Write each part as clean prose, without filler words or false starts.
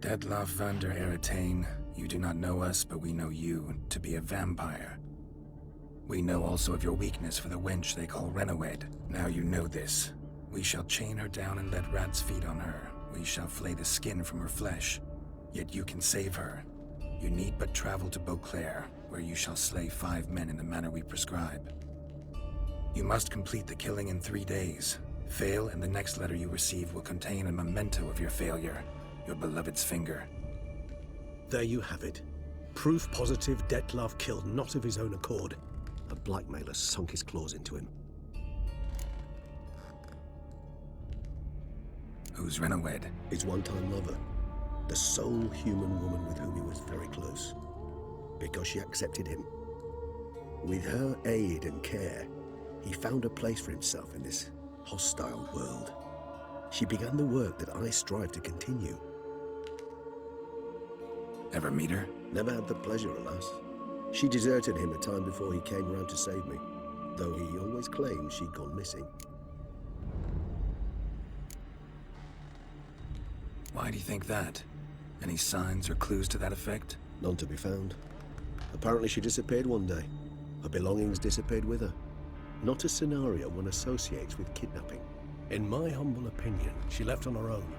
Detloff van der Eretain, you do not know us, but we know you to be a vampire. We know also of your weakness for the wench they call Renawed. Now you know this. We shall chain her down and let rats feed on her. We shall flay the skin from her flesh. Yet you can save her. You need but travel to Beauclair, where you shall slay 5 men in the manner we prescribe. You must complete the killing in 3 days. Fail, and the next letter you receive will contain a memento of your failure. Your beloved's finger. There you have it. Proof positive Detloff killed not of his own accord. A blackmailer sunk his claws into him. Who's Renawed? His one-time lover. The sole human woman with whom he was very close. Because she accepted him. With her aid and care, he found a place for himself in this hostile world. She began the work that I strive to continue. Ever meet her? Never had the pleasure, alas. She deserted him a time before he came round to save me, though he always claimed she'd gone missing. Why do you think that? Any signs or clues to that effect? None to be found. Apparently she disappeared one day. Her belongings disappeared with her. Not a scenario one associates with kidnapping. In my humble opinion, she left on her own.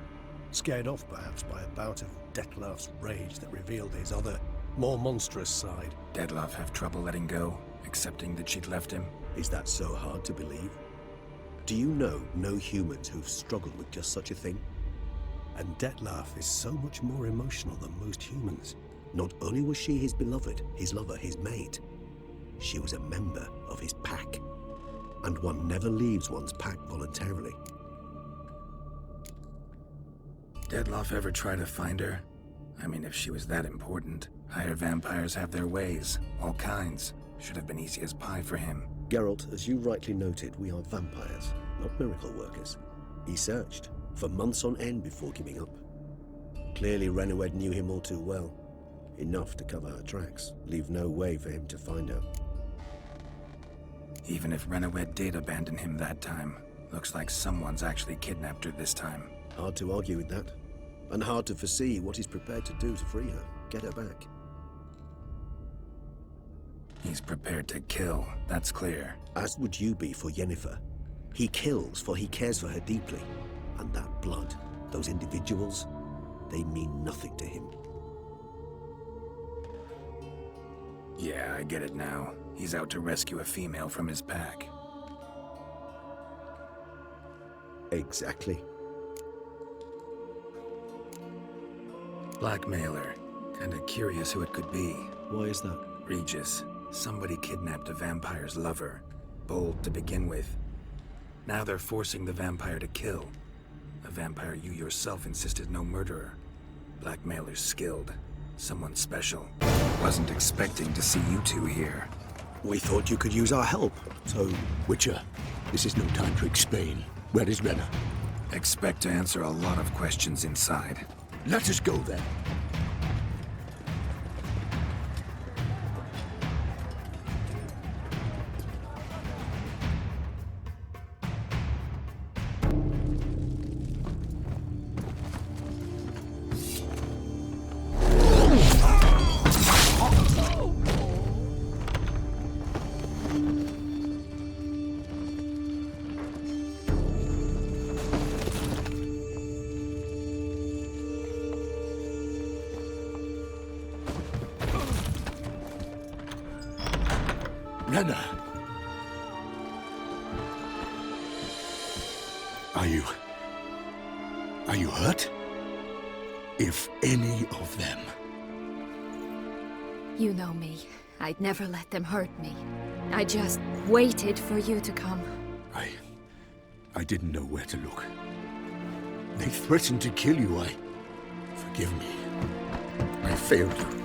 Scared off perhaps by a bout of Detloff's rage that revealed his other, more monstrous side. Detloff have trouble letting go, accepting that she'd left him? Is that so hard to believe? Do you know no humans who've struggled with just such a thing? And Detloff is so much more emotional than most humans. Not only was she his beloved, his lover, his mate, she was a member of his pack. And one never leaves one's pack voluntarily. Detloff ever try to find her? I mean, if she was that important. Higher vampires have their ways, all kinds. Should have been easy as pie for him. Geralt, as you rightly noted, we are vampires, not miracle workers. He searched for months on end before giving up. Clearly Renawed knew him all too well. Enough to cover her tracks, leave no way for him to find her. Even if Renawed did abandon him that time, looks like someone's actually kidnapped her this time. Hard to argue with that. And hard to foresee what he's prepared to do to free her, get her back. He's prepared to kill, that's clear. As would you be for Yennefer. He kills for he cares for her deeply. And that blood, those individuals, they mean nothing to him. Yeah, I get it now. He's out to rescue a female from his pack. Exactly. Blackmailer. Kinda curious who it could be. Why is that? Regis. Somebody kidnapped a vampire's lover. Bold to begin with. Now they're forcing the vampire to kill. A vampire you yourself insisted no murderer. Blackmailer's skilled. Someone special. Wasn't expecting to see you two here. We thought you could use our help, so... Witcher, this is no time to explain. Where is Renna? Expect to answer a lot of questions inside. Let us go then. Renna! Are you hurt? If any of them. You know me. I'd never let them hurt me. I just waited for you to come. I didn't know where to look. They threatened to kill you. Forgive me. I failed you.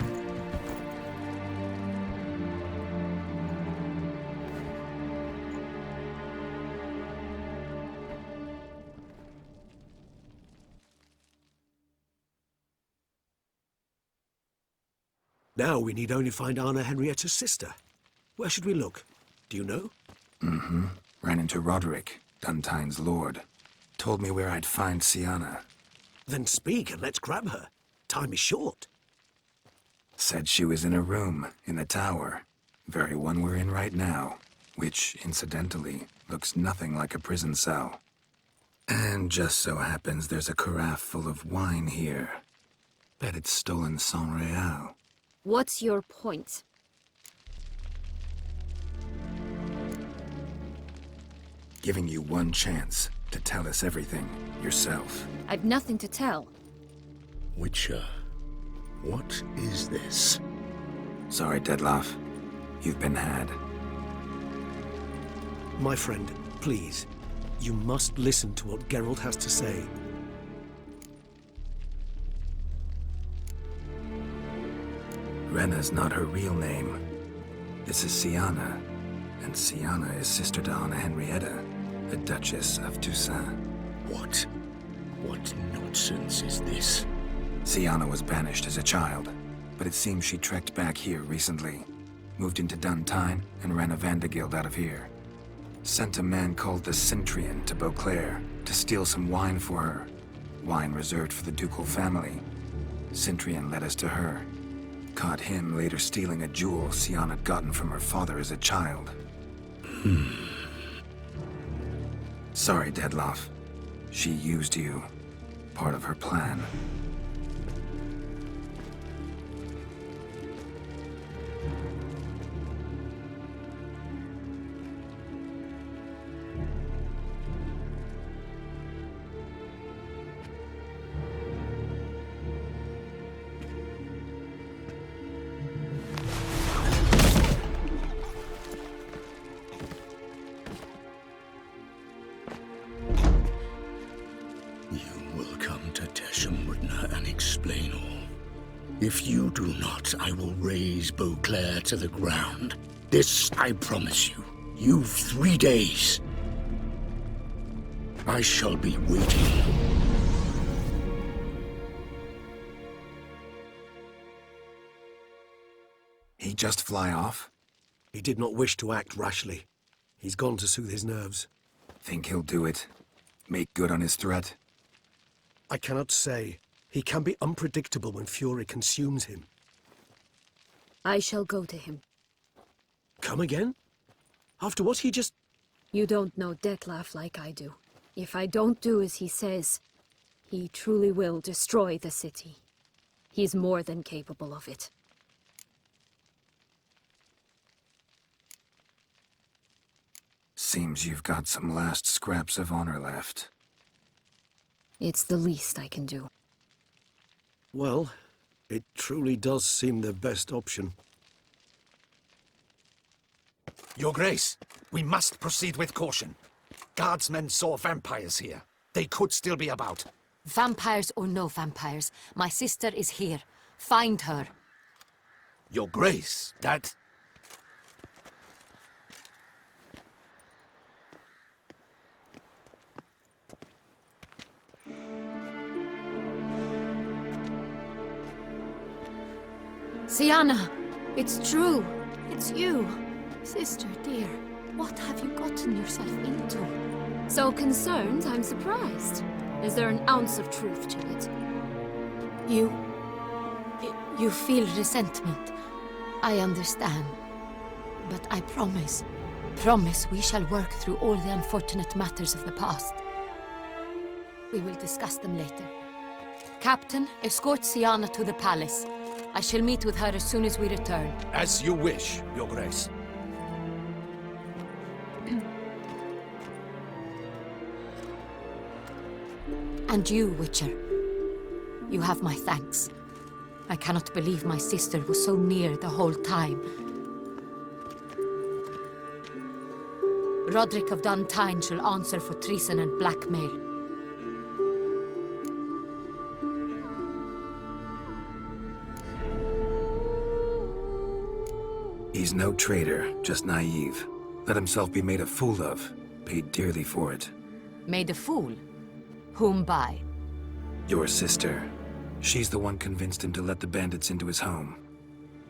Now we need only find Anna Henrietta's sister. Where should we look? Do you know? Mm-hmm. Ran into Roderick, Duntine's lord. Told me where I'd find Syanna. Then speak and let's grab her. Time is short. Said she was in a room in the tower. Very one we're in right now. Which, incidentally, looks nothing like a prison cell. And just so happens there's a carafe full of wine here. Bet it's stolen sans real. What's your point? Giving you one chance to tell us everything yourself. I've nothing to tell. Witcher, what is this? Sorry, Dettlaff. You've been had. My friend, please. You must listen to what Geralt has to say. Renna's not her real name. This is Syanna. And Syanna is sister to Anna Henrietta, the Duchess of Toussaint. What? What nonsense is this? Syanna was banished as a child, but it seems she trekked back here recently. Moved into Duntine and ran a Vandergild out of here. Sent a man called the Centrian to Beauclair to steal some wine for her. Wine reserved for the ducal family. Centrian led us to her. Caught him later stealing a jewel Syanna had gotten from her father as a child. Sorry, Dettlaff. She used you. Part of her plan. If you do not, I will raze Beauclair to the ground. This I promise you. You've 3 days. I shall be waiting. He just fly off? He did not wish to act rashly. He's gone to soothe his nerves. Think he'll do it? Make good on his threat? I cannot say. He can be unpredictable when fury consumes him. I shall go to him. Come again? After what he just... You don't know Dettlaff like I do. If I don't do as he says, he truly will destroy the city. He's more than capable of it. Seems you've got some last scraps of honor left. It's the least I can do. Well, it truly does seem the best option. Your Grace, we must proceed with caution. Guardsmen saw vampires here. They could still be about. Vampires or no vampires, my sister is here. Find her. Your Grace, that... Syanna! It's true! It's you! Sister, dear, what have you gotten yourself into? So concerned, I'm surprised. Is there an ounce of truth to it? You feel resentment. I understand. But I promise we shall work through all the unfortunate matters of the past. We will discuss them later. Captain, escort Syanna to the palace. I shall meet with her as soon as we return. As you wish, Your Grace. And you, Witcher. You have my thanks. I cannot believe my sister was so near the whole time. Roderick of Duntine shall answer for treason and blackmail. He's no traitor, just naive. Let himself be made a fool of. Paid dearly for it. Made a fool? Whom by? Your sister. She's the one convinced him to let the bandits into his home.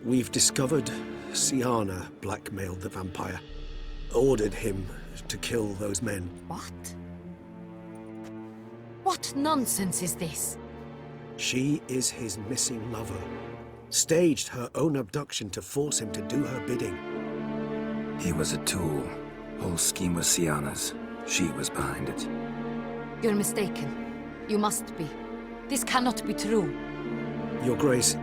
We've discovered Syanna blackmailed the vampire. Ordered him to kill those men. What? What nonsense is this? She is his missing lover. Staged her own abduction to force him to do her bidding. He was a tool. Whole scheme was Syanna's. She was behind it. You're mistaken. You must be. This cannot be true. Your Grace,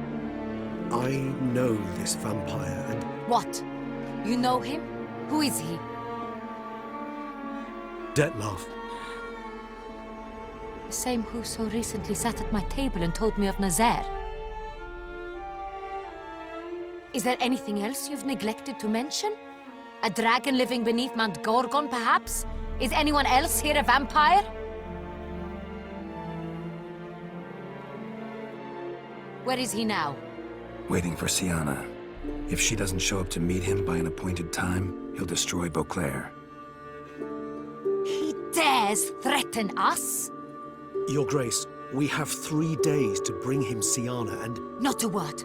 I know this vampire and... What? You know him? Who is he? Dettlaff. The same who so recently sat at my table and told me of Nazaire. Is there anything else you've neglected to mention? A dragon living beneath Mount Gorgon, perhaps? Is anyone else here a vampire? Where is he now? Waiting for Syanna. If she doesn't show up to meet him by an appointed time, he'll destroy Beauclair. He dares threaten us? Your Grace, we have 3 days to bring him Syanna and... Not a word.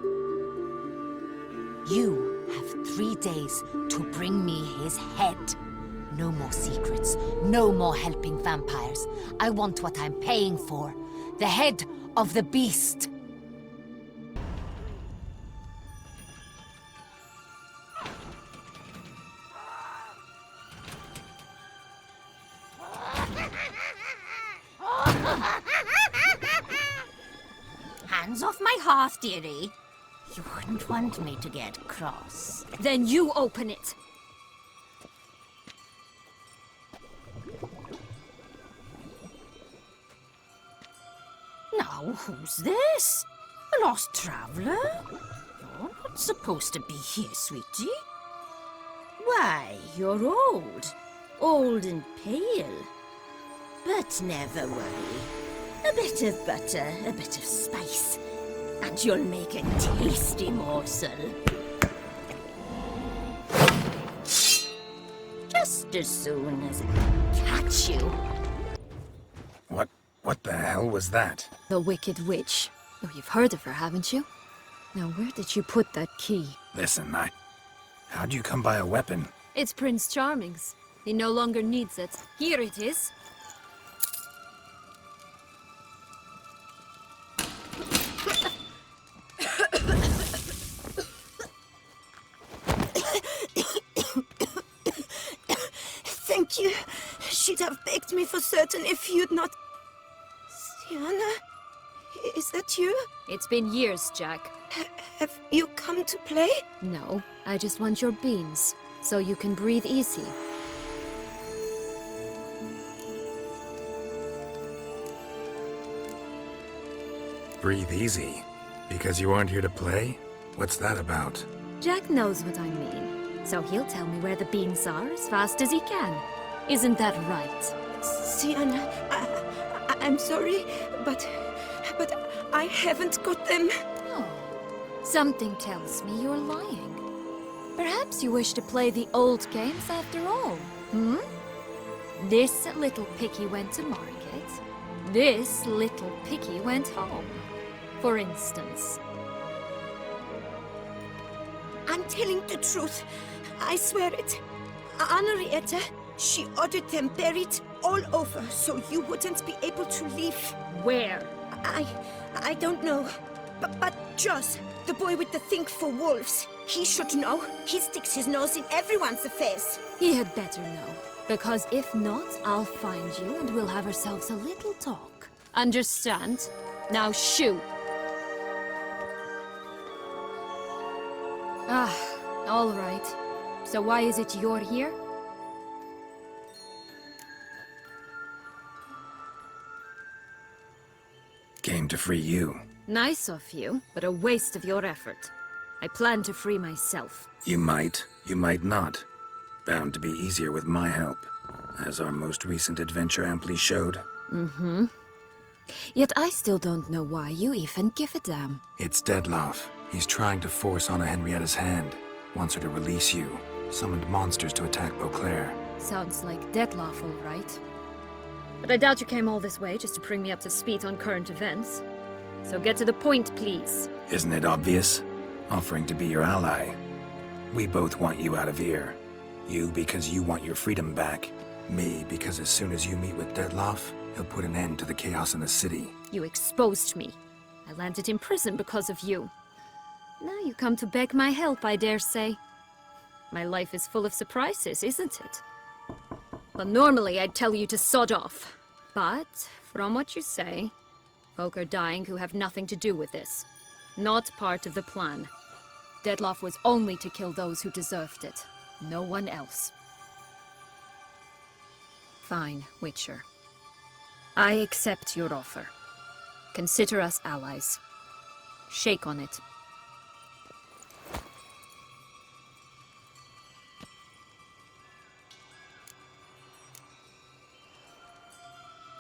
You have 3 days to bring me his head. No more secrets, no more helping vampires. I want what I'm paying for. The head of the beast. Hands off my hearth, dearie. You wouldn't want me to get cross. Then you open it. Now, who's this? A lost traveler? You're not supposed to be here, sweetie. Why, you're old. Old and pale. But never worry. A bit of butter, a bit of spice, and you'll make a tasty morsel. Just as soon as I catch you. What the hell was that? The Wicked Witch. Oh, you've heard of her, haven't you? Now, where did you put that key? Listen, how'd you come by a weapon? It's Prince Charming's. He no longer needs it. Here it is. Thank you. She'd have begged me for certain if you'd not... Syanna? Is that you? It's been years, Jack. Have you come to play? No, I just want your beans, so you can breathe easy. Breathe easy? Because you aren't here to play? What's that about? Jack knows what I mean, so he'll tell me where the beans are as fast as he can. Isn't that right? Syanna, I'm sorry, but I haven't got them. Oh, something tells me you're lying. Perhaps you wish to play the old games after all, hmm? This little picky went to market. This little picky went home, for instance. I'm telling the truth. I swear it. Henrietta, she ordered them buried all over so you wouldn't be able to leave. Where? I don't know. But Joss, the boy with the thing for wolves, he should know. He sticks his nose in everyone's affairs. He had better know. Because if not, I'll find you and we'll have ourselves a little talk. Understand? Now shoo! Ah, all right. So why is it you're here? Came to free you. Nice of you, but a waste of your effort. I plan to free myself. You might not. Bound to be easier with my help, as our most recent adventure amply showed. Mm-hmm. Yet I still don't know why you even give a damn. It's Dettlaff. He's trying to force Anna Henrietta's hand. Wants her to release you. Summoned monsters to attack Beauclair. Sounds like Dettlaff, all right. But I doubt you came all this way just to bring me up to speed on current events. So get to the point, please. Isn't it obvious? Offering to be your ally. We both want you out of here. You because you want your freedom back. Me because as soon as you meet with Dettlaff, he'll put an end to the chaos in the city. You exposed me. I landed in prison because of you. Now you come to beg my help, I dare say. My life is full of surprises, isn't it? Well, normally I'd tell you to sod off. But, from what you say, folk are dying who have nothing to do with this. Not part of the plan. Dettlaff was only to kill those who deserved it. No one else. Fine, Witcher. I accept your offer. Consider us allies. Shake on it.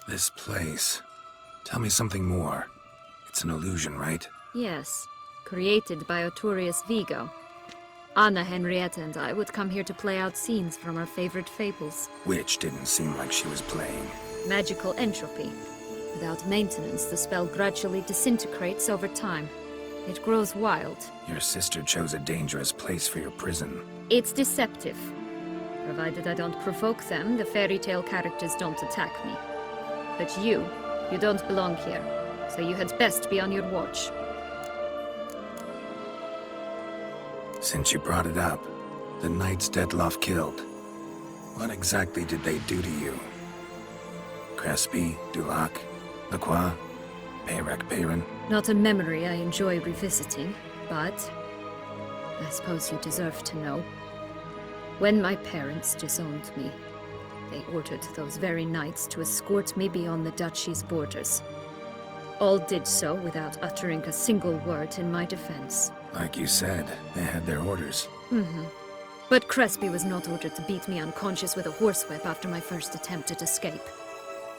This place. Tell me something more. It's an illusion, right? Yes. Created by Oturius Vigo. Anna, Henrietta, and I would come here to play out scenes from our favorite fables. Which didn't seem like she was playing. Magical entropy. Without maintenance, the spell gradually disintegrates over time. It grows wild. Your sister chose a dangerous place for your prison. It's deceptive. Provided I don't provoke them, the fairy tale characters don't attack me. But you don't belong here, so you had best be on your watch. Since you brought it up, the knights Dettlaff killed. What exactly did they do to you? Crespi, Dulac, Lacroix, Peyrac Peyran? Not a memory I enjoy revisiting, but I suppose you deserve to know. When my parents disowned me, they ordered those very knights to escort me beyond the duchy's borders. All did so without uttering a single word in my defense. Like you said, they had their orders. But Crespi was not ordered to beat me unconscious with a horsewhip after my first attempt at escape.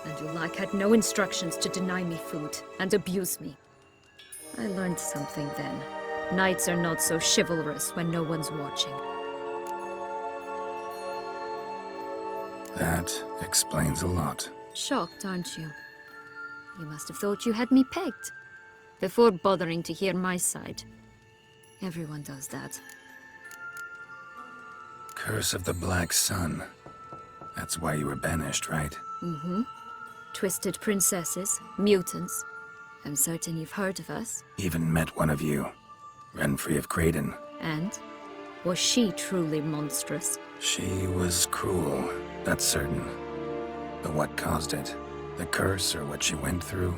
And Dulac had no instructions to deny me food and abuse me. I learned something then. Knights are not so chivalrous when no one's watching. That explains a lot. Shocked, aren't you? You must have thought you had me pegged. Before bothering to hear my side. Everyone does that. Curse of the Black Sun. That's why you were banished, right? Twisted princesses, mutants. I'm certain you've heard of us. Even met one of you. Renfrey of Craden. And? Was she truly monstrous? She was cruel, that's certain. But what caused it? The curse or what she went through?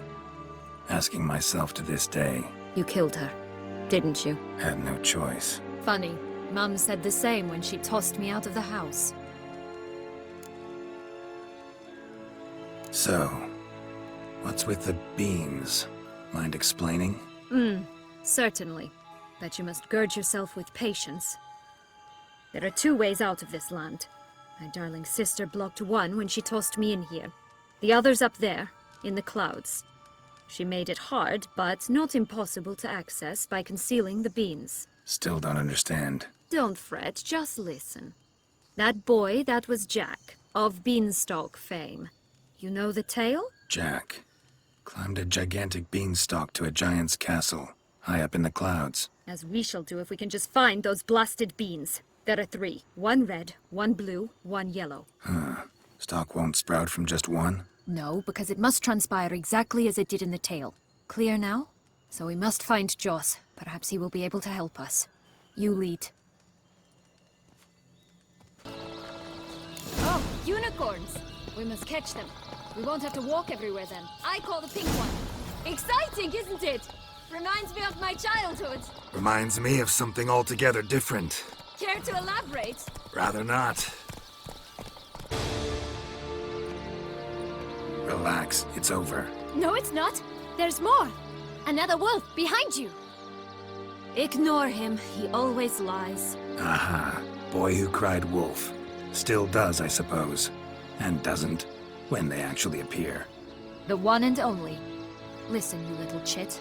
Asking myself to this day. You killed her, didn't you? Had no choice. Funny. Mum said the same when she tossed me out of the house. So, what's with the beans? Mind explaining? Certainly. But you must gird yourself with patience. There are two ways out of this land. My darling sister blocked one when she tossed me in here. The other's up there, in the clouds. She made it hard, but not impossible to access by concealing the beans. Still don't understand. Don't fret, just listen. That boy, that was Jack, of Beanstalk fame. You know the tale? Jack climbed a gigantic beanstalk to a giant's castle, high up in the clouds. As we shall do if we can just find those blasted beans. There are 3. 1 red, 1 blue, 1 yellow. Stalk won't sprout from just one? No, because it must transpire exactly as it did in the tale. Clear now? So we must find Joss. Perhaps he will be able to help us. You lead. Oh, unicorns! We must catch them. We won't have to walk everywhere then. I call the pink one. Exciting, isn't it? Reminds me of my childhood. Reminds me of something altogether different. Care to elaborate? Rather not. Relax, it's over. No, it's not. There's more. Another wolf behind you. Ignore him. He always lies. Aha. Boy who cried wolf. Still does, I suppose. And doesn't, when they actually appear. The one and only. Listen, you little chit.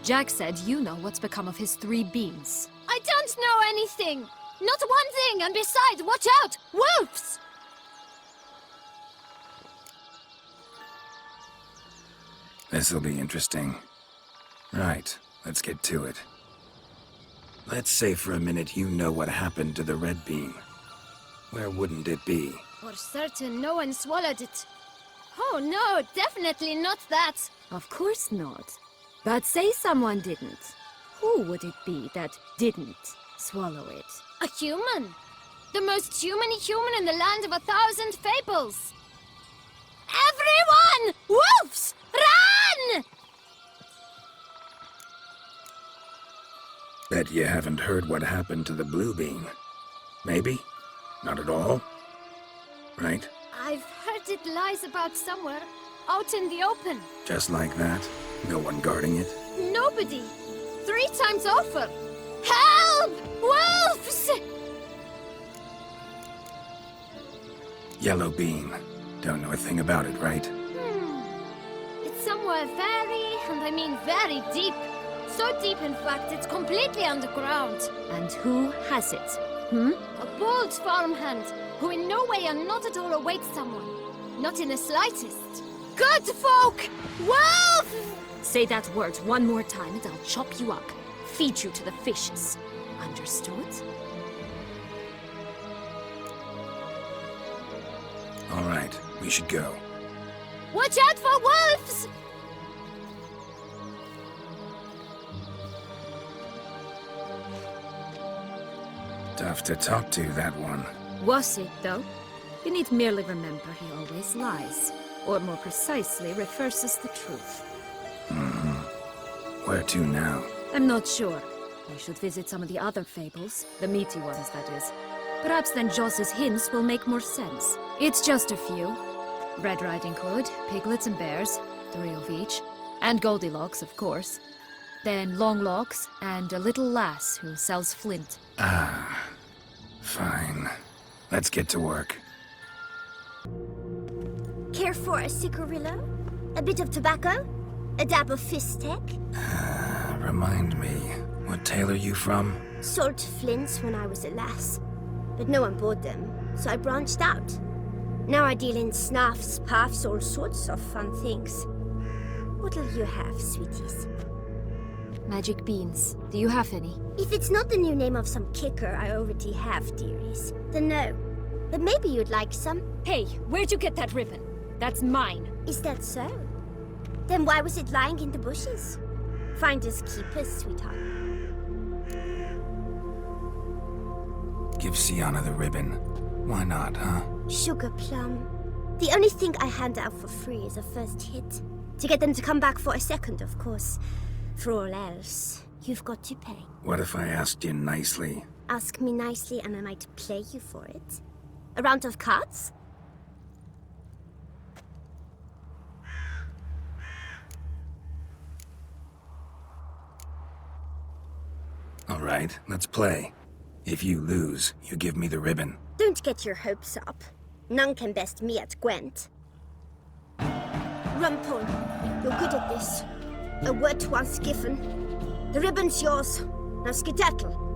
Jack said you know what's become of his 3 beans. I don't know anything! Not one thing, and besides, watch out! Wolves! This'll be interesting. Right, let's get to it. Let's say for a minute you know what happened to the red bean. Where wouldn't it be? For certain, no one swallowed it. Oh no, definitely not that. Of course not. But say someone didn't. Who would it be that didn't swallow it? A human! The most humany human in the land of 1,000 fables! Everyone! Wolves! Run! Bet you haven't heard what happened to the blue bean. Maybe? Not at all? Right? I've heard it lies about somewhere, out in the open. Just like that? No one guarding it? Nobody! 3 times over! Help! Wolves! Yellow bean. Don't know a thing about it, right? It's somewhere very, and I mean very deep. So deep, in fact, it's completely underground. And who has it? A bold farmhand, who in no way and not at all awaits someone. Not in the slightest. Good folk! Wolf! Say that word one more time and I'll chop you up. Feed you to the fishes. Understood? All right, we should go. Watch out for wolves! Tough to talk to, that one. Was it, though? You need merely remember he always lies. Or more precisely, reverses the truth. Where to now? I'm not sure. I should visit some of the other fables. The meaty ones, that is. Perhaps then Joss's hints will make more sense. It's just a few. Red Riding Hood, piglets and bears, 3 of each. And Goldilocks, of course. Then Longlocks, and a little lass who sells flint. Ah, fine. Let's get to work. Care for a cigarillo? A bit of tobacco? A dab of fistek? Remind me, what tale are you from? Sold flints when I was a lass. But no one bought them, so I branched out. Now I deal in snuffs, puffs, all sorts of fun things. What'll you have, sweeties? Magic beans. Do you have any? If it's not the new name of some kicker I already have, dearies, then no. But maybe you'd like some. Hey, where'd you get that ribbon? That's mine. Is that so? Then why was it lying in the bushes? Finders keepers, sweetheart. Give Syanna the ribbon. Why not, huh? Sugar plum. The only thing I hand out for free is a first hit. To get them to come back for a second, of course. For all else, you've got to pay. What if I asked you nicely? Ask me nicely and I might play you for it. A round of cards? All right, let's play. If you lose, you give me the ribbon. Don't get your hopes up. None can best me at Gwent. Rumpole, you're good at this. A word once given. The ribbon's yours. Now skedaddle.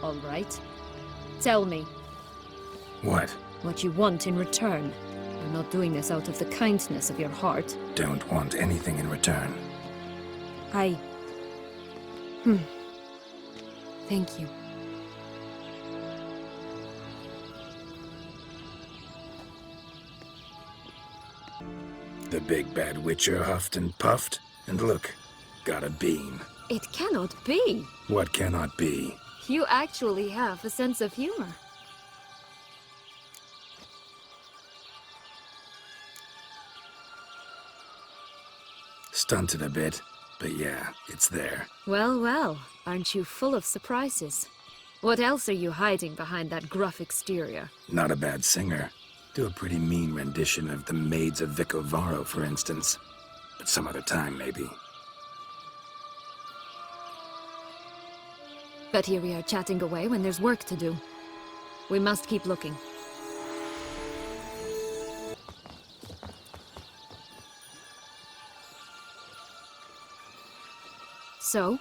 All right. Tell me What? what you want in return. I'm not doing this out of the kindness of your heart. Don't want anything in return. Thank you. The big bad witcher huffed and puffed, and look, got a bean. It cannot be. What cannot be? You actually have a sense of humor. Stunted a bit, but yeah, it's there. Well, well, aren't you full of surprises? What else are you hiding behind that gruff exterior? Not a bad singer. Do a pretty mean rendition of The Maids of Vicovaro, for instance. But some other time, maybe. But here we are chatting away when there's work to do. We must keep looking. So?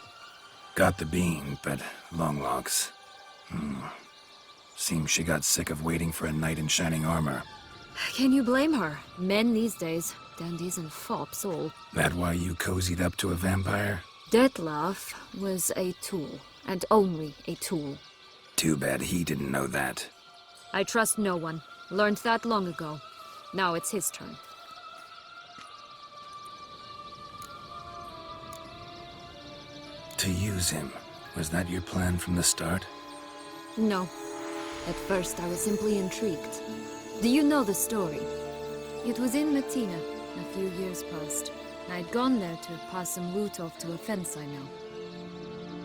Got the bean, but Longlocks. Seems she got sick of waiting for a knight in shining armor. Can you blame her? Men these days. dandies and fops all. That why you cozied up to a vampire? Detlef was a tool, and only a tool. Too bad he didn't know that. I trust no one. Learned that long ago. Now it's his turn. To use him. Was that your plan from the start? No. At first I was simply intrigued. Do you know the story? It was in Matina, a few years past. I'd gone there to pass some loot off to a fence I know.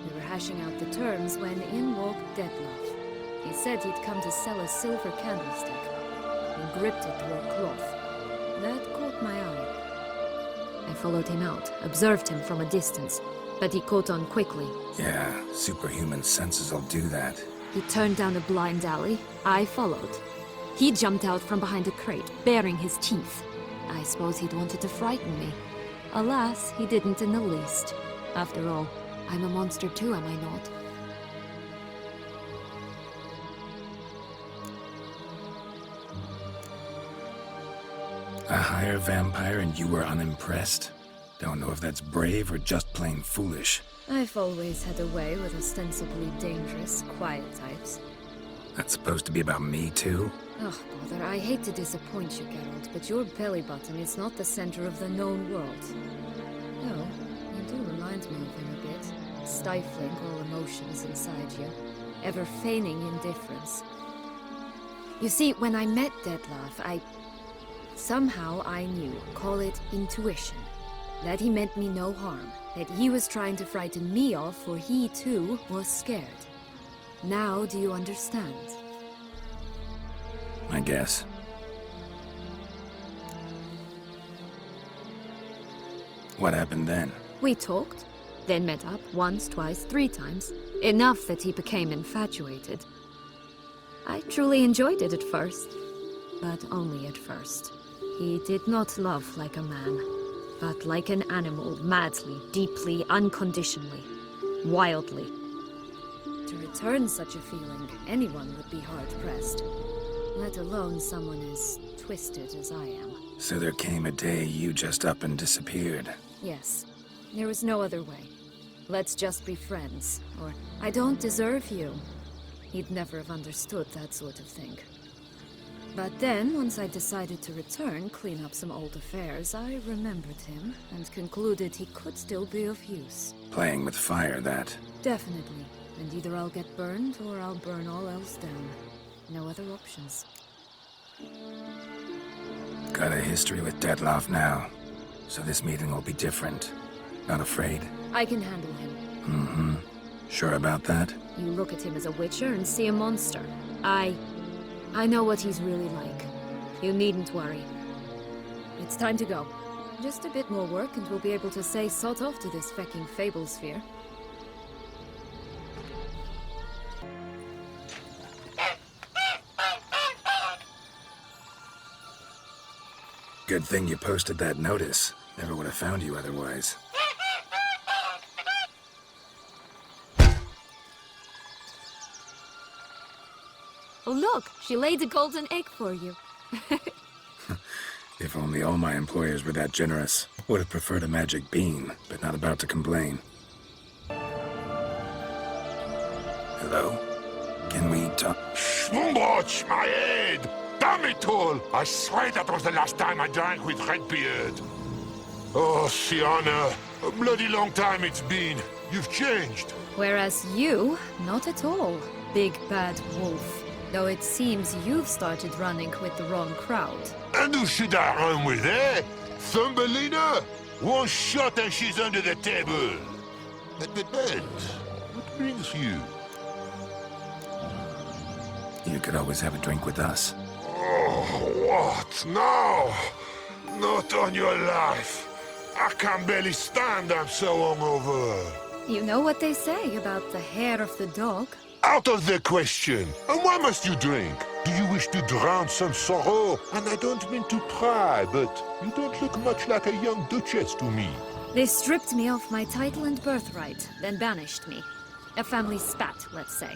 We were hashing out the terms when in walked Detlef. He said he'd come to sell a silver candlestick. He gripped it through a cloth. That caught my eye. I followed him out, observed him from a distance, but he caught on quickly. Yeah, superhuman senses will do that. He turned down a blind alley. I followed. He jumped out from behind a crate, baring his teeth. I suppose he'd wanted to frighten me. Alas, he didn't in the least. After all, I'm a monster too, am I not? A higher vampire and you were unimpressed? Don't know if that's brave or just plain foolish. I've always had a way with ostensibly dangerous, quiet types. That's supposed to be about me too? Oh, bother, I hate to disappoint you, Geralt, but your belly button is not the center of the known world. No, you do remind me of him a bit. Stifling all emotions inside you. Ever feigning indifference. You see, when I met Detlef, somehow I knew, call it intuition, that he meant me no harm, that he was trying to frighten me off, for he too was scared. Now do you understand? I guess. What happened then? We talked, then met up once, twice, 3 times. Enough that he became infatuated. I truly enjoyed it at first, but only at first. He did not love like a man, but like an animal, madly, deeply, unconditionally, wildly. To return such a feeling, anyone would be hard-pressed, let alone someone as twisted as I am. So there came a day you just up and disappeared. Yes, there was no other way. Let's just be friends, or I don't deserve you. He'd never have understood that sort of thing. But then, once I decided to return, clean up some old affairs, I remembered him and concluded he could still be of use. Playing with fire, that. Definitely. And either I'll get burned or I'll burn all else down. No other options. Got a history with Detlef now, so this meeting will be different. Not afraid? I can handle him. Mm-hmm. Sure about that? You look at him as a witcher and see a monster. I know what he's really like. You needn't worry. It's time to go. Just a bit more work and we'll be able to say sod off to this fecking fable sphere. Good thing you posted that notice. Never would have found you otherwise. Oh look, she laid a golden egg for you. If only all my employers were that generous. Would have preferred a magic bean, but not about to complain. Hello? Can we talk? Watch my head! Damn it all! I swear that was the last time I drank with Redbeard. Oh, Syanna, a bloody long time it's been. You've changed. Whereas you, not at all, big bad wolf. Though it seems you've started running with the wrong crowd. And who should I run with, eh? Thumbelina? One shot and she's under the table. But what brings you? You could always have a drink with us. Oh, what now? Not on your life. I can barely stand, I'm so hungover. You know what they say about the hair of the dog? Out of the question. And why must you drink? Do you wish to drown some sorrow? And I don't mean to pry, but you don't look much like a young duchess to me. They stripped me of my title and birthright, then banished me. A family spat, let's say.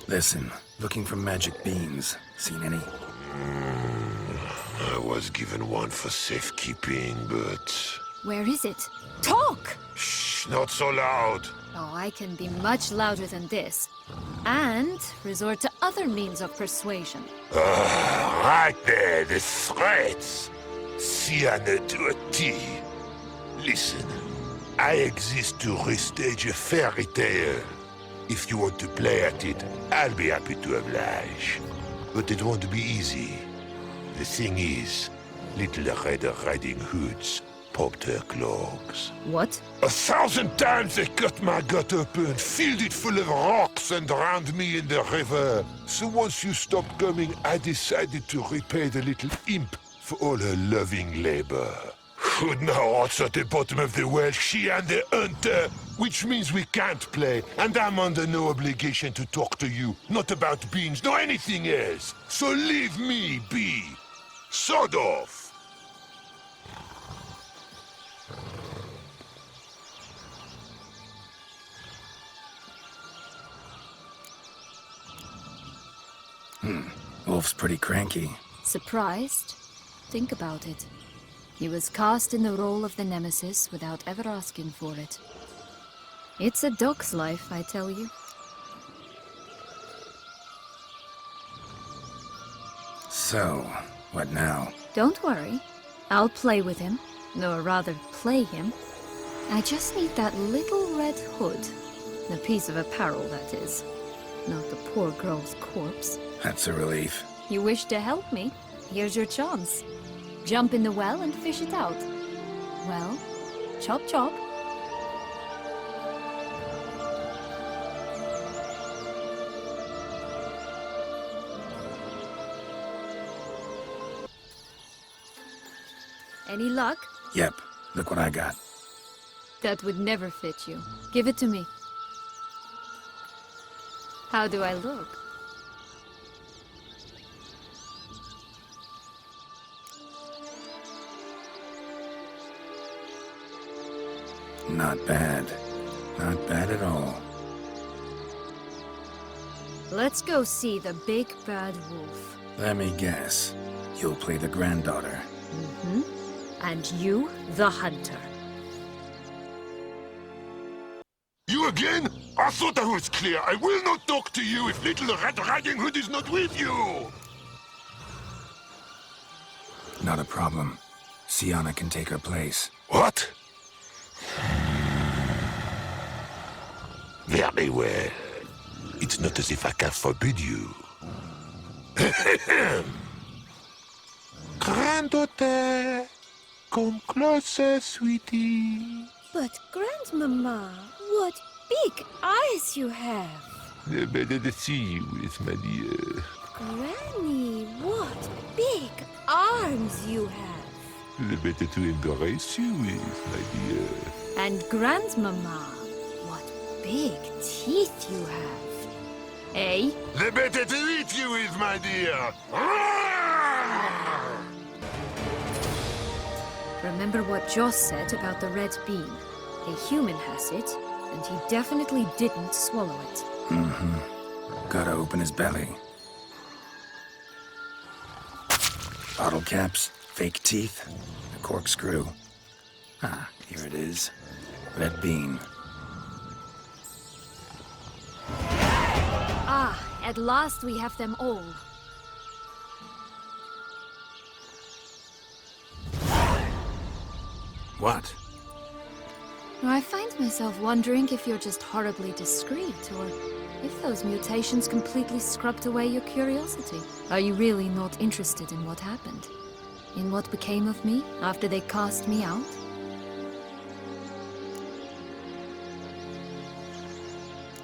Listen, looking for magic beans. Seen any? I was given one for safekeeping, but... Where is it? Talk! Shh, not so loud. Oh, I can be much louder than this. And resort to other means of persuasion. Right there, the threats. Syanna to a T. Listen, I exist to restage a fairy tale. If you want to play at it, I'll be happy to oblige. But it won't be easy. The thing is, Little Red Riding Hoods popped her clogs. What? 1,000 times they cut my gut open, filled it full of rocks, and drowned me in the river. So once you stopped coming, I decided to repay the little imp for all her loving labor. Who'd know what's at the bottom of the well? She and the hunter, which means we can't play, and I'm under no obligation to talk to you, not about beans, nor anything else. So leave me be. Sod off. Wolf's pretty cranky. Surprised? Think about it. He was cast in the role of the Nemesis without ever asking for it. It's a dog's life, I tell you. So, what now? Don't worry. I'll play with him. Or rather, play him. I just need that little red hood. The piece of apparel, that is. Not the poor girl's corpse. That's a relief. You wish to help me? Here's your chance. Jump in the well and fish it out. Well, chop chop. Any luck? Yep, look what I got. That would never fit you. Give it to me. How do I look? Not bad. Not bad at all. Let's go see the big bad wolf. Let me guess. You'll play the granddaughter. Mm-hmm. And you, the hunter. You again? I thought I was clear. I will not talk to you if Little Red Riding Hood is not with you! Not a problem. Syanna can take her place. What? Very well. It's not as if I can forbid you. Granddaughter, come closer, sweetie. But, Grandmama, what big eyes you have! The better to see you is, my dear. Granny, what big arms you have! The better to embrace you is, my dear. And Grandmama, what big teeth you have. Eh? The better to eat you is, my dear. Remember what Joss said about the red bean. A human has it, and he definitely didn't swallow it. Mm-hmm. Gotta open his belly. Bottle caps, fake teeth, a corkscrew. Ah, here it is. Red bean. Ah, at last we have them all. What? I find myself wondering if you're just horribly discreet, or if those mutations completely scrubbed away your curiosity. Are you really not interested in what happened? In what became of me after they cast me out?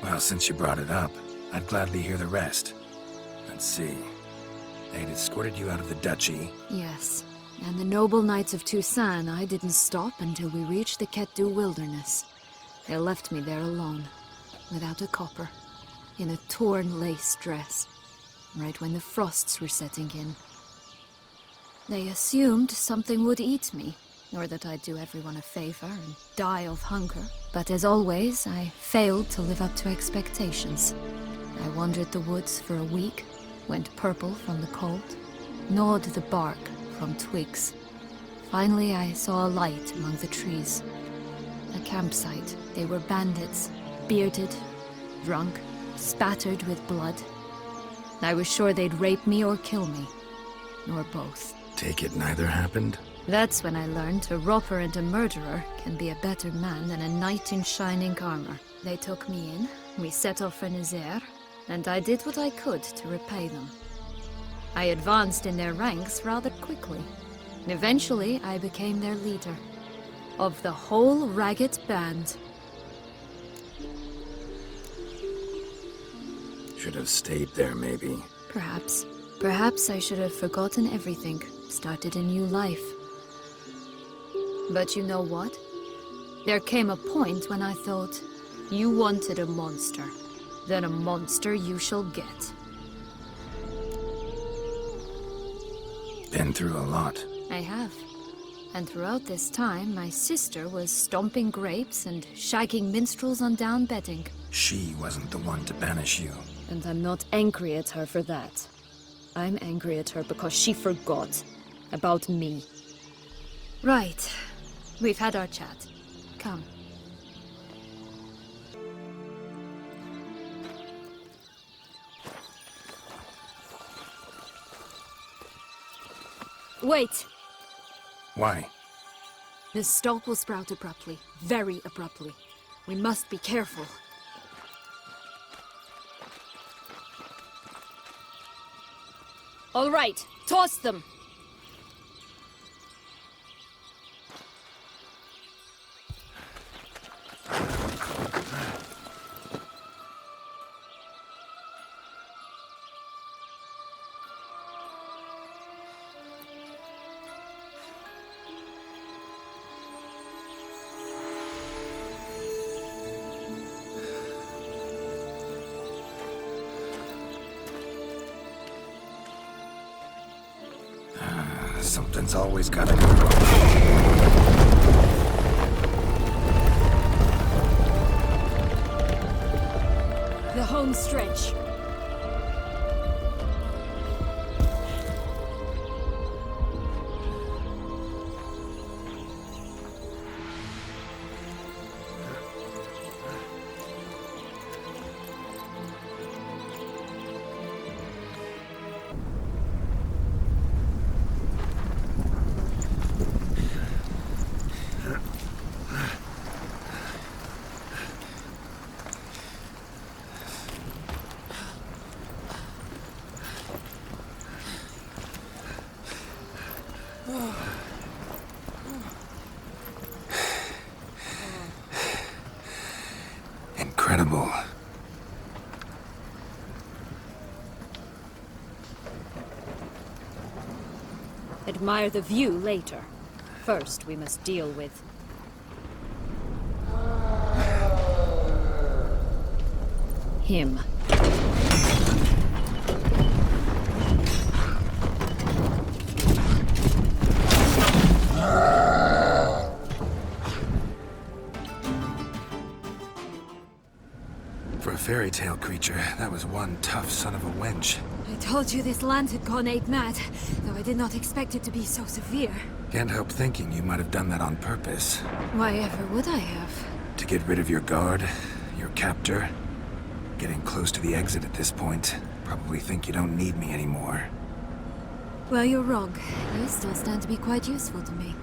Well, since you brought it up, I'd gladly hear the rest. Let's see. They'd escorted you out of the duchy. Yes. And the noble knights of Toussaint, I didn't stop until we reached the Ketdu wilderness. They left me there alone, without a copper, in a torn lace dress, right when the frosts were setting in. They assumed something would eat me, or that I'd do everyone a favor and die of hunger. But as always, I failed to live up to expectations. I wandered the woods for a week, went purple from the cold, gnawed the bark bark on twigs. Finally, I saw a light among the trees. A campsite. They were bandits, bearded, drunk, spattered with blood. I was sure they'd rape me or kill me. Or both. Take it neither happened? That's when I learned a robber and a murderer can be a better man than a knight in shining armor. They took me in, we set off for Nazaire, and I did what I could to repay them. I advanced in their ranks rather quickly. Eventually, I became their leader. Of the whole ragged band. Should have stayed there, maybe. Perhaps. Perhaps I should have forgotten everything, started a new life. But you know what? There came a point when I thought, you wanted a monster. Then a monster you shall get. Been through a lot. I have. And throughout this time, my sister was stomping grapes and shagging minstrels on down bedding. She wasn't the one to banish you. And I'm not angry at her for that. I'm angry at her because she forgot about me. Right. We've had our chat. Come. Wait! Why? This stalk will sprout abruptly. Very abruptly. We must be careful. All right, toss them! Something's always gotta go wrong. The home stretch. Incredible. Admire the view later. First, we must deal with... him. For a fairy tale creature, that was one tough son of a wench. I told you this land had gone ape mad, though I did not expect it to be so severe. Can't help thinking you might have done that on purpose. Why ever would I have? To get rid of your guard, your captor. Getting close to the exit at this point. Probably think you don't need me anymore. Well, you're wrong. You still stand to be quite useful to me.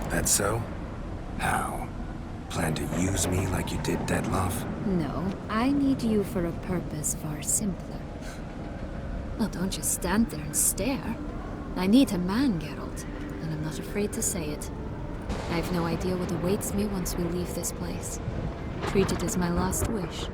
That so? How? Plan to use me like you did Detloff? No, I need you for a purpose far simpler. Well, don't just stand there and stare. I need a man, Geralt, and I'm not afraid to say it. I have no idea what awaits me once we leave this place. Treat it as my last wish.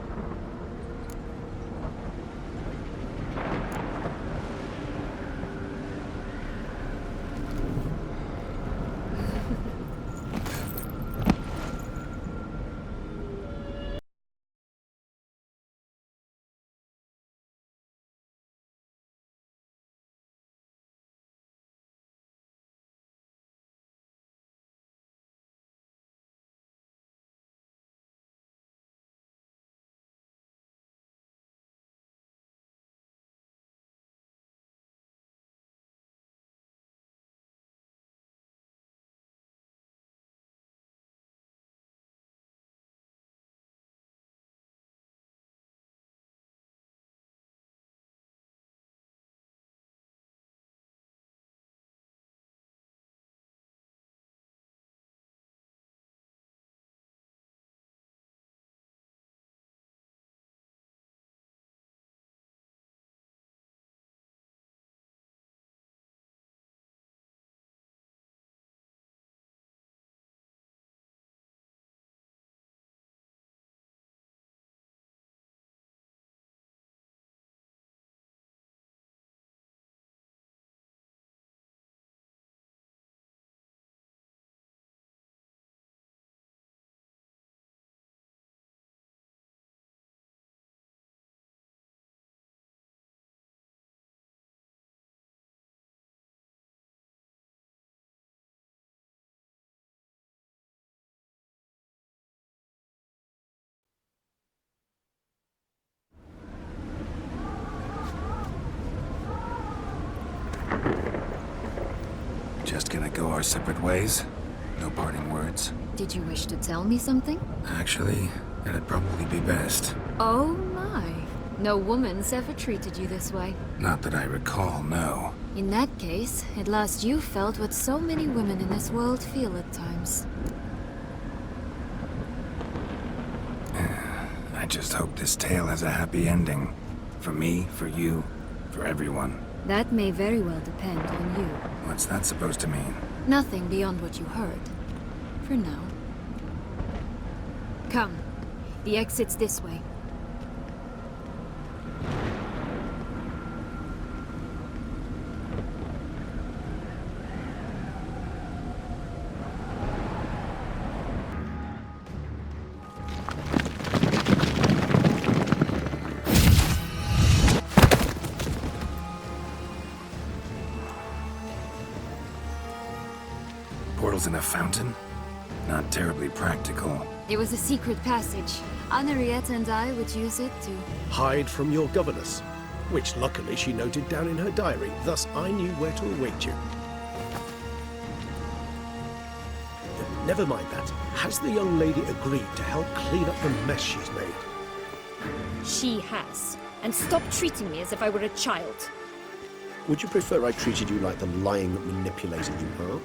just gonna go our separate ways? No parting words? Did you wish to tell me something? Actually, that'd probably be best. Oh my. No woman's ever treated you this way. Not that I recall, no. In that case, at last you felt what so many women in this world feel at times. I just hope this tale has a happy ending. For me, for you, for everyone. That may very well depend on you. What's that supposed to mean? Nothing beyond what you heard. For now. Come. The exit's this way. Portals in a fountain? Not terribly practical. It was a secret passage. Henriette and I would use it to... Hide from your governess, which luckily she noted down in her diary, thus I knew where to await you. But never mind that. Has the young lady agreed to help clean up the mess she's made? She has. And stop treating me as if I were a child. Would you prefer I treated you like the lying manipulator you are?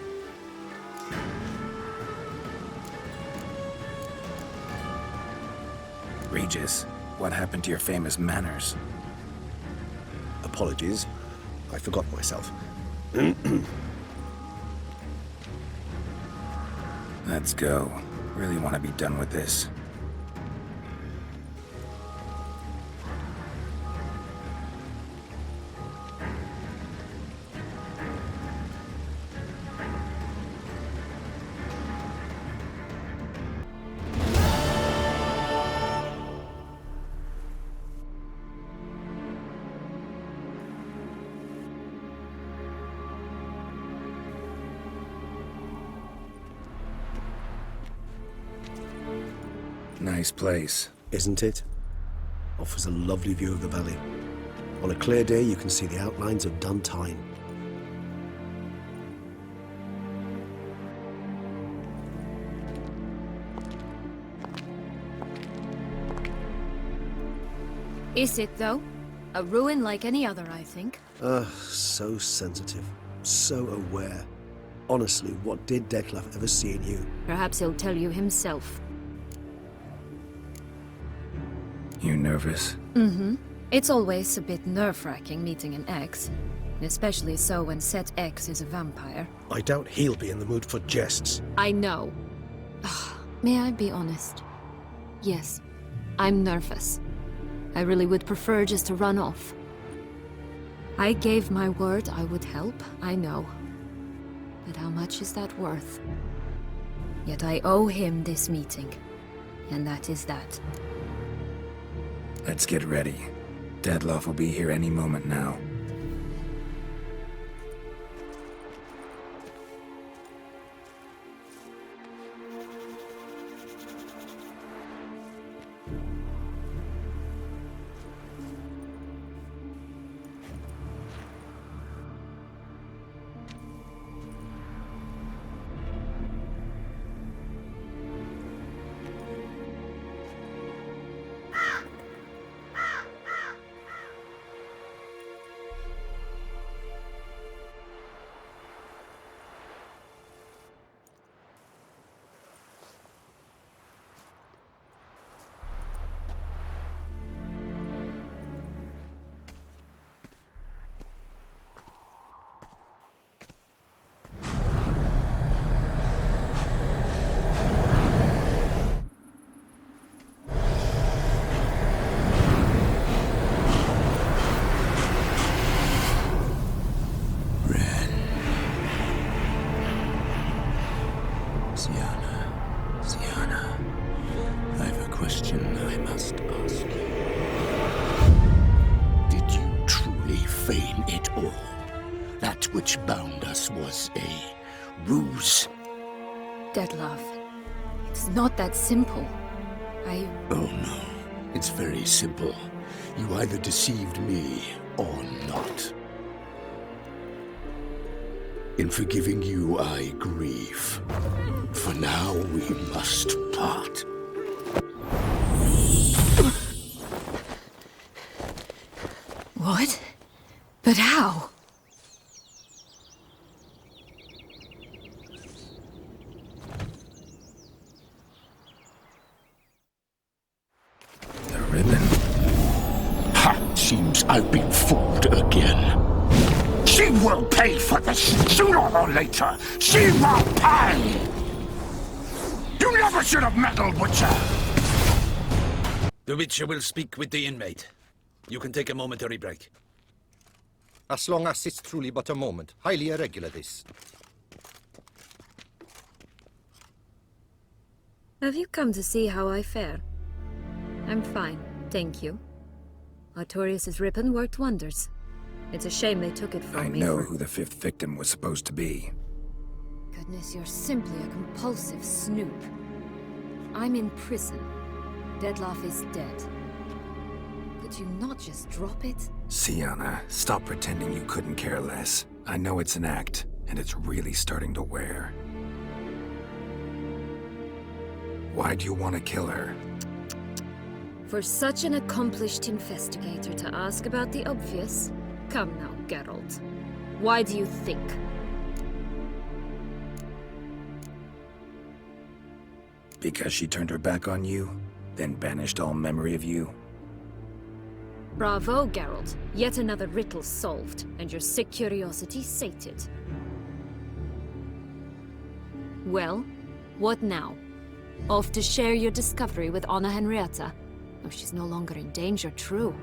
Regis, what happened to your famous manners? Apologies. I forgot myself. Let's go. Really want to be done with this. Nice place. Isn't it? Offers a lovely view of the valley. On a clear day, you can see the outlines of Duntine. Is it, though? A ruin like any other, I think. So sensitive. So aware. Honestly, what did Detlef ever see in you? Perhaps he'll tell you himself. You nervous? Mm-hmm. It's always a bit nerve-wracking meeting an ex. Especially so when said ex is a vampire. I doubt he'll be in the mood for jests. I know. May I be honest? Yes, I'm nervous. I really would prefer just to run off. I gave my word I would help, I know. But how much is that worth? Yet I owe him this meeting. And that is that. Let's get ready. Detlef will be here any moment now. Syanna, I've a question I must ask you. Did you truly feign it all? That which bound us was a ruse? Detlef, it's not that simple. Oh no, it's very simple. You either deceived me or not. In forgiving you, I grieve. For now, we must part. What? But how? The ribbon. Ha! Seems I've been fooled again. She will pay for this, sooner or later. She will pay! You never should have meddled, Witcher! The Witcher will speak with the inmate. You can take a momentary break. As long as it's truly but a moment. Highly irregular, this. Have you come to see how I fare? I'm fine, thank you. Artorius' ribbon worked wonders. It's a shame they took it from I me. know who the fifth victim was supposed to be. Goodness, you're simply a compulsive snoop. I'm in prison. Dettlaff is dead. Could you not just drop it? Syanna, stop pretending you couldn't care less. I know it's an act, and it's really starting to wear. Why do you want to kill her? For such an accomplished investigator to ask about the obvious? Come now, Geralt. Why do you think? Because she turned her back on you, then banished all memory of you? Bravo, Geralt. Yet another riddle solved, and your sick curiosity sated. Well, what now? Off to share your discovery with Anna Henrietta? Oh, she's no longer in danger, true.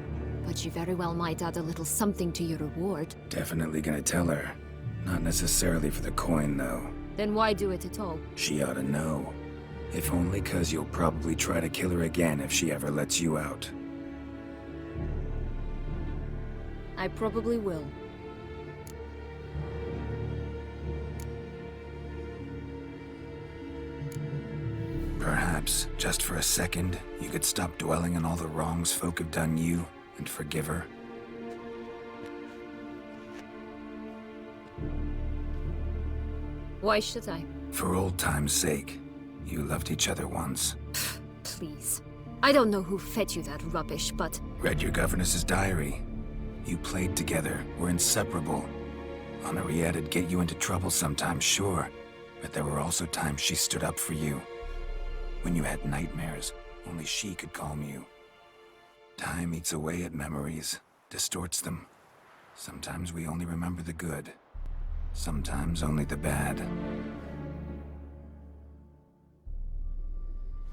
But you very well might add a little something to your reward. Definitely gonna tell her. Not necessarily for the coin, though. Then why do it at all? She ought to know. If only 'cause you'll probably try to kill her again if she ever lets you out. I probably will. Perhaps, just for a second, you could stop dwelling on all the wrongs folk have done you and forgive her. Why should I? For old time's sake. You loved each other once. Please. I don't know who fed you that rubbish, but... Read your governess's diary. You played together, were inseparable. Henriette'd get you into trouble sometimes, sure. But there were also times she stood up for you. When you had nightmares, only she could calm you. Time eats away at memories, distorts them. Sometimes we only remember the good. Sometimes only the bad.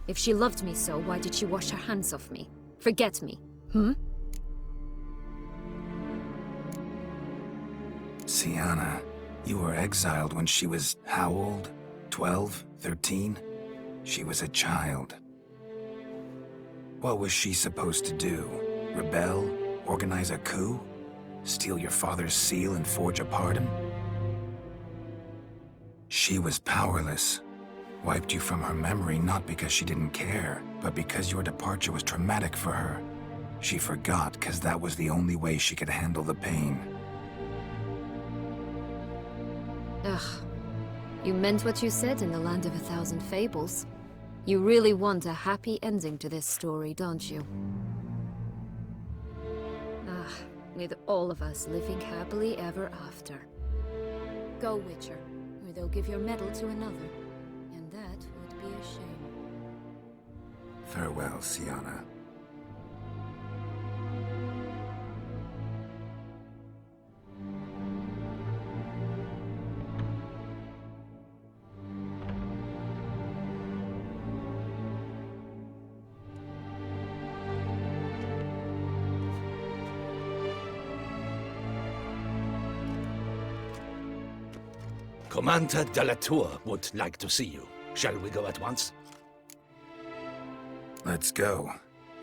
If she loved me so, why did she wash her hands off me? Forget me, Syanna, you were exiled when she was how old? 12? 13? She was a child. What was she supposed to do? Rebel? Organize a coup? Steal your father's seal and forge a pardon? She was powerless. Wiped you from her memory not because she didn't care, but because your departure was traumatic for her. She forgot because that was the only way she could handle the pain. Ugh. You meant what you said in the Land of a Thousand Fables. You really want a happy ending to this story, don't you? With all of us living happily ever after. Go, Witcher, or they'll give your medal to another. And that would be a shame. Farewell, Syanna. Commander de la Tour would like to see you. Shall we go at once? Let's go.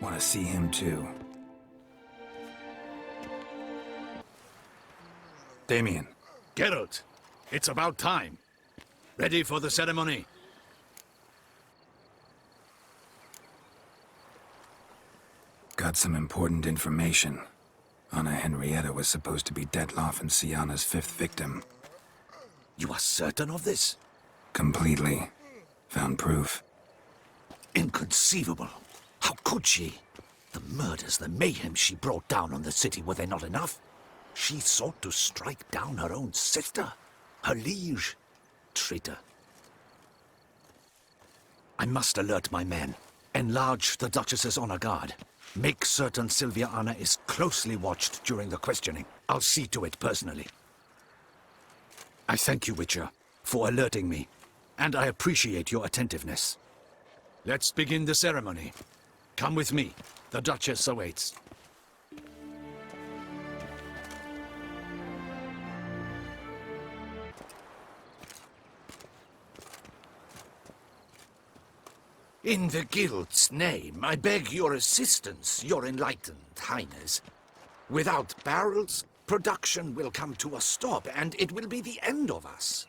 Want to see him too. Damien. Geralt, it's about time. Ready for the ceremony? Got some important information. Anna Henrietta was supposed to be Dettlaff and Syanna's fifth victim. You are certain of this? Completely. Found proof. Inconceivable. How could she? The murders, the mayhem she brought down on the city, were they not enough? She sought to strike down her own sister, her liege. Traitor. I must alert my men. Enlarge the Duchess's honor guard. Make certain Sylviana is closely watched during the questioning. I'll see to it personally. I thank you, Witcher, for alerting me, and I appreciate your attentiveness. Let's begin the ceremony. Come with me. The Duchess awaits. In the Guild's name, I beg your assistance, your enlightened highness. Without barrels, production will come to a stop, and it will be the end of us.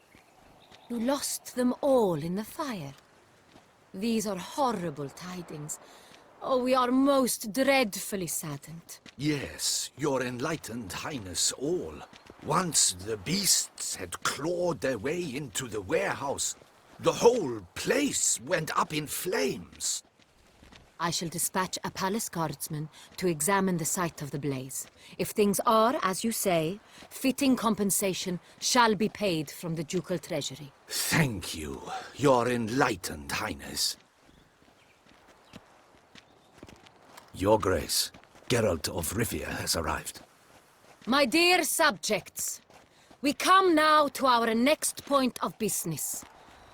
You lost them all in the fire. These are horrible tidings. Oh, we are most dreadfully saddened. Yes, your enlightened highness all. Once the beasts had clawed their way into the warehouse, the whole place went up in flames. I shall dispatch a palace guardsman to examine the site of the blaze. If things are, as you say, fitting compensation shall be paid from the ducal treasury. Thank you, your enlightened highness. Your Grace, Geralt of Rivia has arrived. My dear subjects, we come now to our next point of business.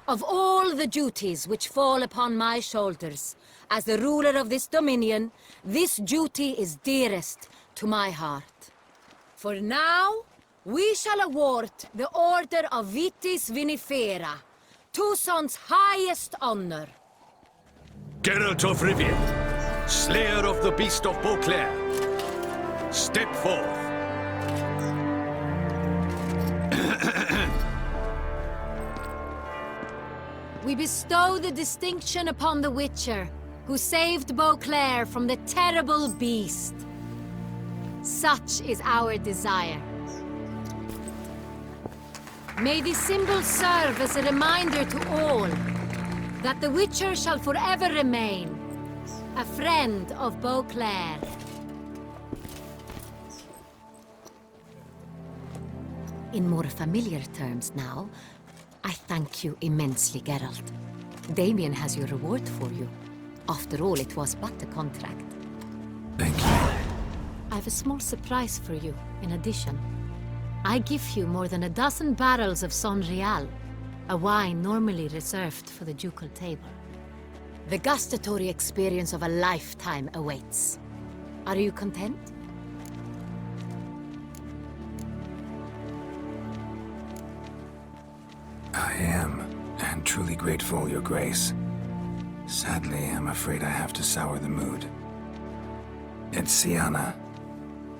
Of all the duties which fall upon my shoulders, as the ruler of this dominion, this duty is dearest to my heart. For now, we shall award the Order of Vitis Vinifera, Tuson's highest honor. Geralt of Rivia, slayer of the beast of Beauclair, step forth. We bestow the distinction upon the Witcher, who saved Beauclair from the terrible beast. Such is our desire. May this symbol serve as a reminder to all that the Witcher shall forever remain a friend of Beauclair. In more familiar terms now, I thank you immensely, Geralt. Damien has your reward for you. After all, it was but a contract. Thank you. I have a small surprise for you, in addition. I give you more than a dozen barrels of Son Real, a wine normally reserved for the ducal table. The gustatory experience of a lifetime awaits. Are you content? I am, and truly grateful, Your Grace. Sadly, I'm afraid I have to sour the mood. It's Syanna.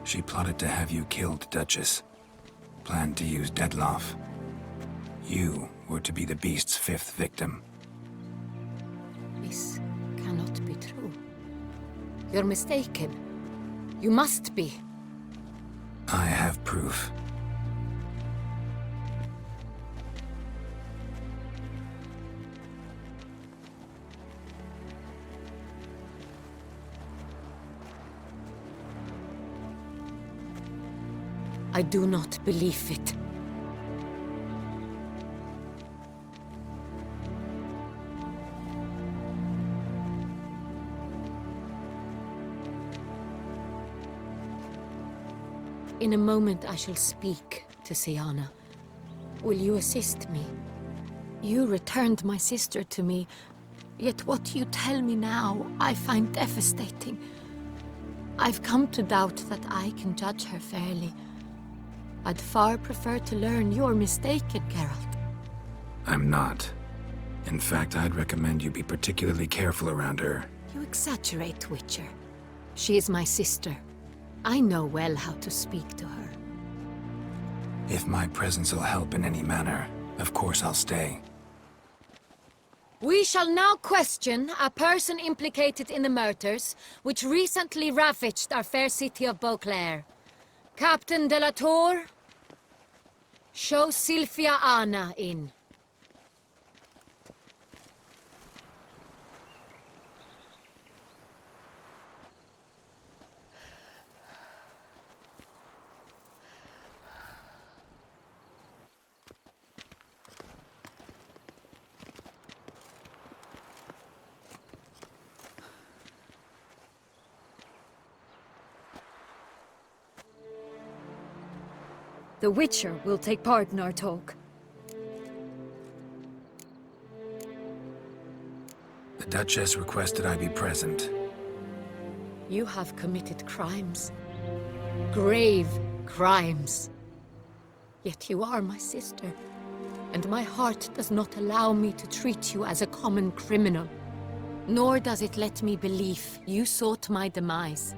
She plotted to have you killed, Duchess. Planned to use Detloff. You were to be the beast's fifth victim. This cannot be true. You're mistaken. You must be. I have proof. I do not believe it. In a moment I shall speak to Syanna. Will you assist me? You returned my sister to me, yet what you tell me now I find devastating. I've come to doubt that I can judge her fairly. I'd far prefer to learn you're mistaken, Geralt. I'm not. In fact, I'd recommend you be particularly careful around her. You exaggerate, Witcher. She is my sister. I know well how to speak to her. If my presence will help in any manner, of course I'll stay. We shall now question a person implicated in the murders which recently ravaged our fair city of Beauclair. Captain de la Tour? Show Sylvia Anna in. The Witcher will take part in our talk. The Duchess requested I be present. You have committed crimes. Grave crimes. Yet you are my sister, and my heart does not allow me to treat you as a common criminal. Nor does it let me believe you sought my demise.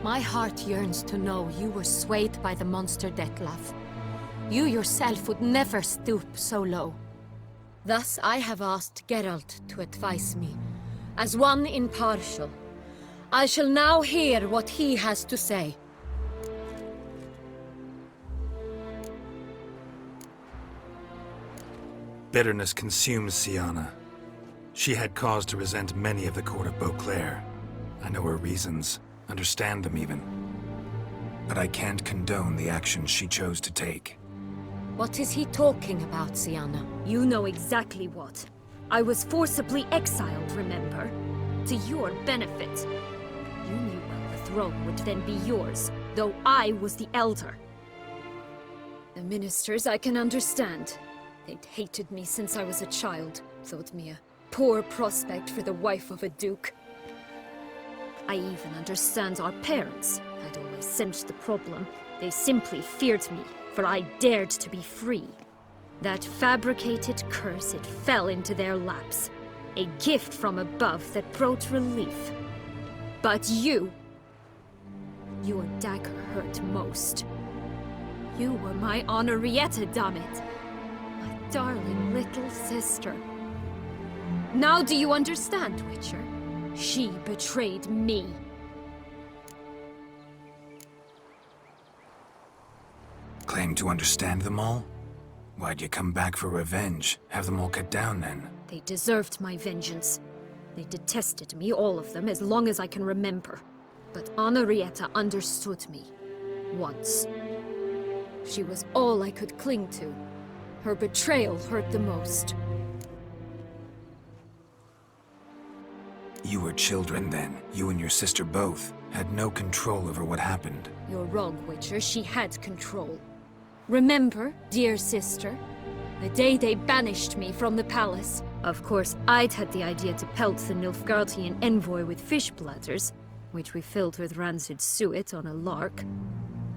My heart yearns to know you were swayed by the monster Detlef. You yourself would never stoop so low. Thus I have asked Geralt to advise me, as one impartial. I shall now hear what he has to say. Bitterness consumes Syanna. She had cause to resent many of the court of Beauclair. I know her reasons, understand them even. But I can't condone the actions she chose to take. What is he talking about, Syanna? You know exactly what. I was forcibly exiled, remember? To your benefit. You knew well the throne would then be yours, though I was the elder. The ministers I can understand. They'd hated me since I was a child, thought me a poor prospect for the wife of a duke. I even understand our parents. I'd always sensed the problem. They simply feared me, for I dared to be free. That fabricated curse, it fell into their laps. A gift from above that brought relief. But you... your dagger hurt most. You were my Henrietta, damn it! My darling little sister. Now do you understand, Witcher? She betrayed me. Claim to understand them all? Why'd you come back for revenge? Have them all cut down then? They deserved my vengeance. They detested me, all of them, as long as I can remember. But Henrietta understood me. Once. She was all I could cling to. Her betrayal hurt the most. You were children then. You and your sister both had no control over what happened. You're wrong, Witcher. She had control. Remember, dear sister? The day they banished me from the palace. Of course, I'd had the idea to pelt the Nilfgaardian envoy with fish bladders, which we filled with rancid suet on a lark,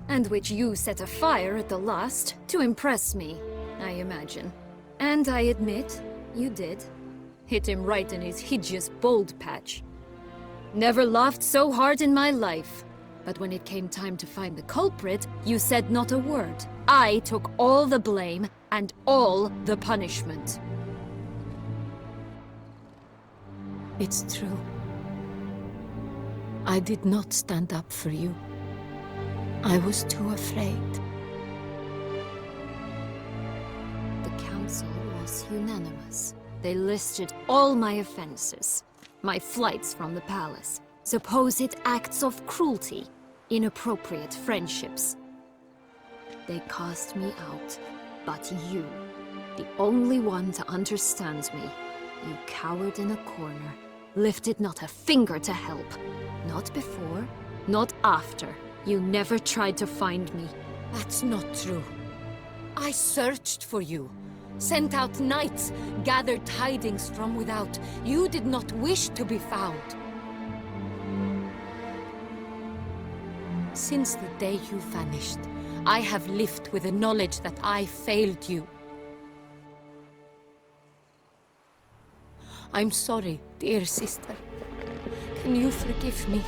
and which you set afire at the last, to impress me, I imagine. And I admit, you did. Hit him right in his hideous bald patch. Never laughed so hard in my life. But when it came time to find the culprit, you said not a word. I took all the blame and all the punishment. It's true. I did not stand up for you. I was too afraid. The council was unanimous. They listed all my offenses. My flights from the palace, supposed acts of cruelty, inappropriate friendships. They cast me out, but you, the only one to understand me, you cowered in a corner, lifted not a finger to help. Not before, not after. You never tried to find me. That's not true. I searched for you. Sent out knights, gathered tidings from without. You did not wish to be found. Since the day you vanished, I have lived with the knowledge that I failed you. I'm sorry, dear sister. Can you forgive me?